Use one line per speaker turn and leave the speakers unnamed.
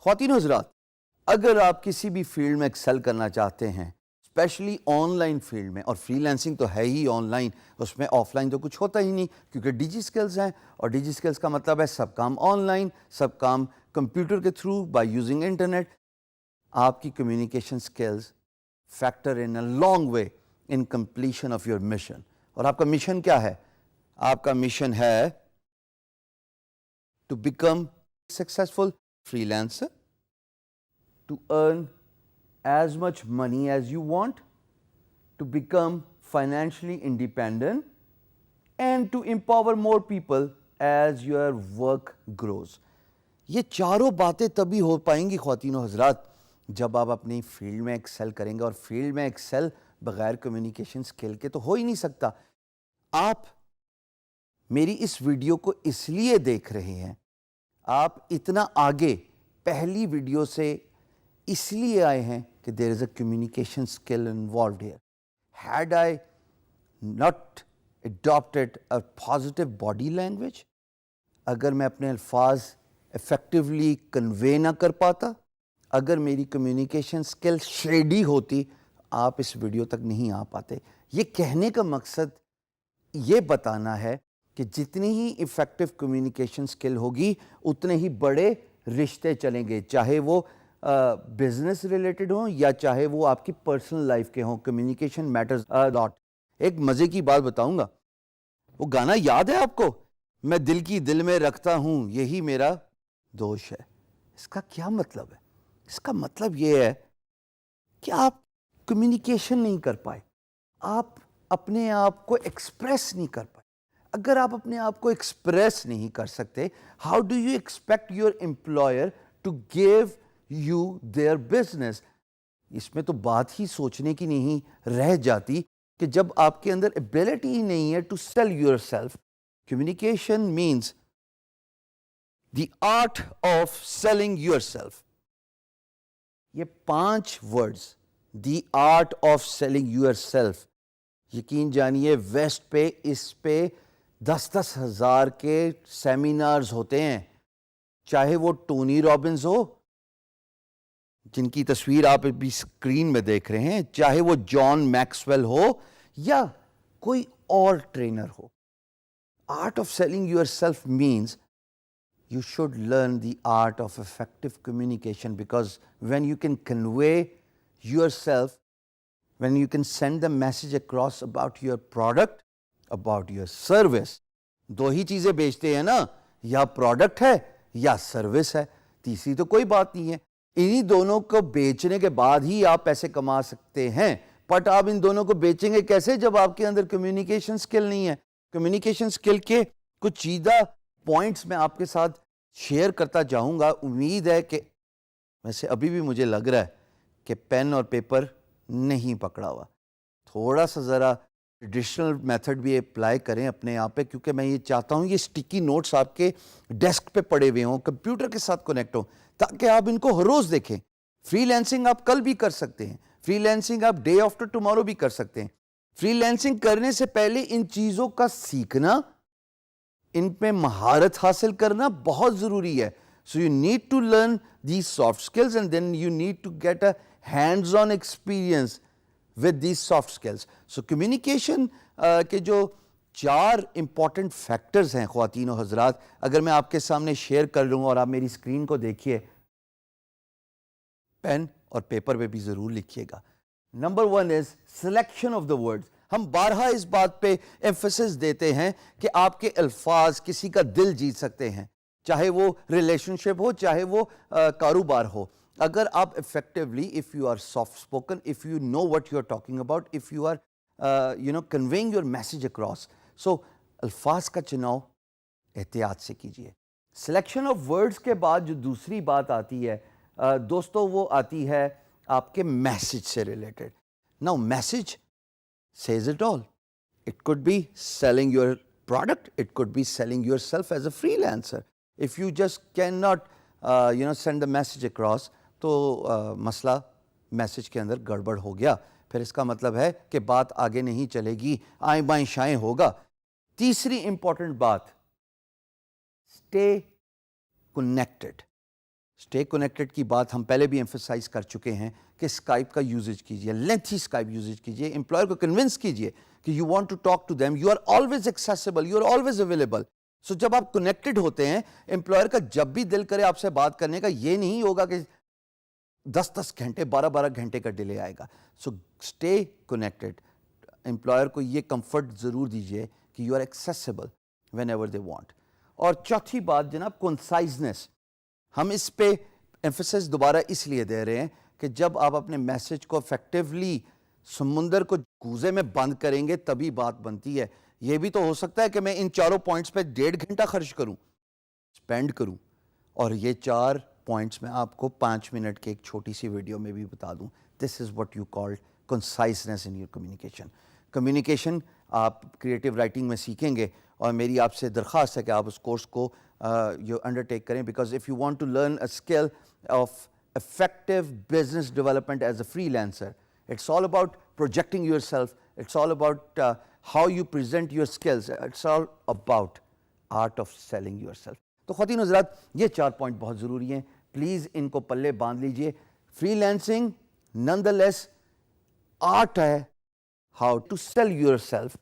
خواتین و حضرات، اگر آپ کسی بھی فیلڈ میں ایکسل کرنا چاہتے ہیں، اسپیشلی آن لائن فیلڈ میں، اور فری لینسنگ تو ہے ہی آن لائن، اس میں آف لائن تو کچھ ہوتا ہی نہیں کیونکہ ڈیجی سکلز ہیں، اور ڈیجی سکلز کا مطلب ہے سب کام آن لائن، سب کام کمپیوٹر کے تھرو بائی یوزنگ انٹرنیٹ. آپ کی communication skills factor in a long way in completion of your mission. اور آپ کا مشن کیا ہے؟ آپ کا مشن ہے to become successful freelancer, to earn as much money as you want, to become financially independent, and to empower more people as your work grows. یہ چاروں باتیں تبھی ہو پائیں گی خواتین و حضرات جب آپ اپنی فیلڈ میں ایکسل کریں گے، اور فیلڈ میں ایکسل بغیر کمیونیکیشن سکل کے تو ہو ہی نہیں سکتا. آپ میری اس ویڈیو کو اس لیے دیکھ رہے ہیں، آپ اتنا آگے پہلی ویڈیو سے اس لیے آئے ہیں کہ there is a communication skill involved here. Had I not adopted a positive body language, اگر میں اپنے الفاظ افیکٹولی کنوے نہ کر پاتا، اگر میری کمیونیکیشن اسکل شیڈی ہوتی، آپ اس ویڈیو تک نہیں آ پاتے. یہ کہنے کا مقصد یہ بتانا ہے کہ جتنی ہی ایفیکٹو کمیونیکیشن سکل ہوگی اتنے ہی بڑے رشتے چلیں گے، چاہے وہ بزنس ریلیٹڈ ہوں یا چاہے وہ آپ کی پرسنل لائف کے ہوں. کمیونیکیشن میٹرز لاٹ. ایک مزے کی بات بتاؤں گا، وہ گانا یاد ہے آپ کو؟ میں دل کی دل میں رکھتا ہوں، یہی میرا دوش ہے. اس کا کیا مطلب ہے؟ اس کا مطلب یہ ہے کہ آپ کمیونیکیشن نہیں کر پائے، آپ اپنے آپ کو ایکسپریس نہیں کر پائے. اگر آپ اپنے آپ کو ایکسپریس نہیں کر سکتے، how do you expect your employer to give you their business? اس میں تو بات ہی سوچنے کی نہیں رہ جاتی کہ جب آپ کے اندر ایبلٹی ہی نہیں ہے to sell yourself. Communication means the art of selling yourself. یہ 5 words, the art of selling yourself, یقین جانیے ویسٹ پہ اس پہ 10 ہزار کے سیمینارز ہوتے ہیں. چاہے وہ ٹونی رابنز ہو جن کی تصویر آپ ابھی اسکرین میں دیکھ رہے ہیں، چاہے وہ جان میکسویل ہو یا کوئی اور ٹرینر ہو. Art of selling yourself means you should learn the art of effective communication, because when you can convey yourself, when you can send the message across about your product, about your service. دو ہی چیزیں بیچتے ہیں نا، یا product ہے یا service ہے، تیسری تو کوئی بات نہیں ہے. انہی دونوں کو بیچنے کے بعد ہی آپ پیسے کما سکتے ہیں. بٹ آپ ان دونوں کو بیچیں گے کیسے جب آپ کے اندر کمیونیکیشن سکل نہیں ہے؟ کمیونیکیشن سکل کے کچھ چیدہ پوائنٹس میں آپ کے ساتھ شیئر کرتا جاؤں گا. امید ہے کہ ویسے ابھی بھی مجھے لگ رہا ہے کہ پین اور پیپر نہیں پکڑا ہوا، تھوڑا سا ذرا ٹریڈیشنل میتھڈ بھی اپلائی کریں اپنے آپ پہ، کیونکہ میں یہ چاہتا ہوں یہ اسٹکی نوٹس آپ کے ڈیسک پہ پڑے ہوئے ہوں، کمپیوٹر کے ساتھ کنیکٹ ہوں، تاکہ آپ ان کو ہر روز دیکھیں. فری لینسنگ آپ کل بھی کر سکتے ہیں، فری لینسنگ آپ ڈے آفٹر ٹمارو بھی کر سکتے ہیں. فری لینسنگ کرنے سے پہلے ان چیزوں کا سیکھنا، ان پہ مہارت حاصل کرنا بہت ضروری ہے. So you need to learn these soft skills and then you need to get a hands on experience with these soft skills. So communication کے جو 4 امپورٹنٹ فیکٹرز ہیں خواتین و حضرات، اگر میں آپ کے سامنے شیئر کر لوں اور آپ میری اسکرین کو دیکھیے، پین اور پیپر پہ بھی ضرور لکھیے گا. Number 1 is selection of the words. ہم بارہا اس بات پہ ایمفیسس دیتے ہیں کہ آپ کے الفاظ کسی کا دل جیت سکتے ہیں، چاہے وہ ریلیشن شپ ہو، چاہے وہ کاروبار ہو. اگر آپ effectively, if you are soft spoken, if you know what you are talking about, if you are conveying your message across, so الفاظ کا چناؤ احتیاط سے کیجیے. سلیکشن آف ورڈز کے بعد جو دوسری بات آتی ہے دوستو، وہ آتی ہے آپ کے میسج سے related. Now message says it all. It could be selling your product, it could be selling yourself as a freelancer. If you just cannot send the message across, تو مسئلہ میسج کے اندر گڑبڑ ہو گیا، پھر اس کا مطلب ہے کہ بات آگے نہیں چلے گی، آئیں بائیں شائیں ہوگا. تیسری امپورٹنٹ بات، stay connected. اسٹے کنیکٹڈ کی بات ہم پہلے بھی ایمفسائز کر چکے ہیں کہ اسکائپ کا یوزج کیجیے, لینتھی اسکائپ یوزج کیجیے, امپلائر کو کنونس کیجیے کہ you want to talk to them, you are always accessible, you are always available. So جب آپ کنیکٹڈ ہوتے ہیں, امپلائر کا جب بھی دل کرے آپ سے بات کرنے کا, یہ نہیں ہوگا کہ 10 گھنٹے 12 گھنٹے کا ڈیلے آئے گا. So stay connected. امپلائر کو یہ کمفرٹ ضرور دیجیے کہ you are accessible whenever they want. اور چوتھی بات جناب, کنسائزنس. ہم اس پہ ایمفسس دوبارہ اس لیے دے رہے ہیں کہ جب آپ اپنے میسج کو افیکٹولی سمندر کو کوزے میں بند کریں گے تبھی بات بنتی ہے. یہ بھی تو ہو سکتا ہے کہ میں ان چاروں پوائنٹس پہ 1.5 گھنٹہ خرچ کروں, اسپینڈ کروں, اور یہ 4 پوائنٹس میں آپ کو 5 منٹ کے ایک چھوٹی سی ویڈیو میں بھی بتا دوں. This is what you called conciseness in your communication. Communication آپ کریٹو رائٹنگ میں سیکھیں گے, اور میری آپ سے درخواست ہے کہ آپ اس کورس کو انڈر ٹیک کریں, because if you want to learn a skill of effective business development as a freelancer, it's all about projecting yourself, it's all about how you present your skills, it's all about art of selling yourself. تو خواتین حضرات, یہ 4 point بہت ضروری ہیں, please ان کو پلے باندھ لیجئے. فری لینسنگ نان دا لیس آرٹ ہے how to sell yourself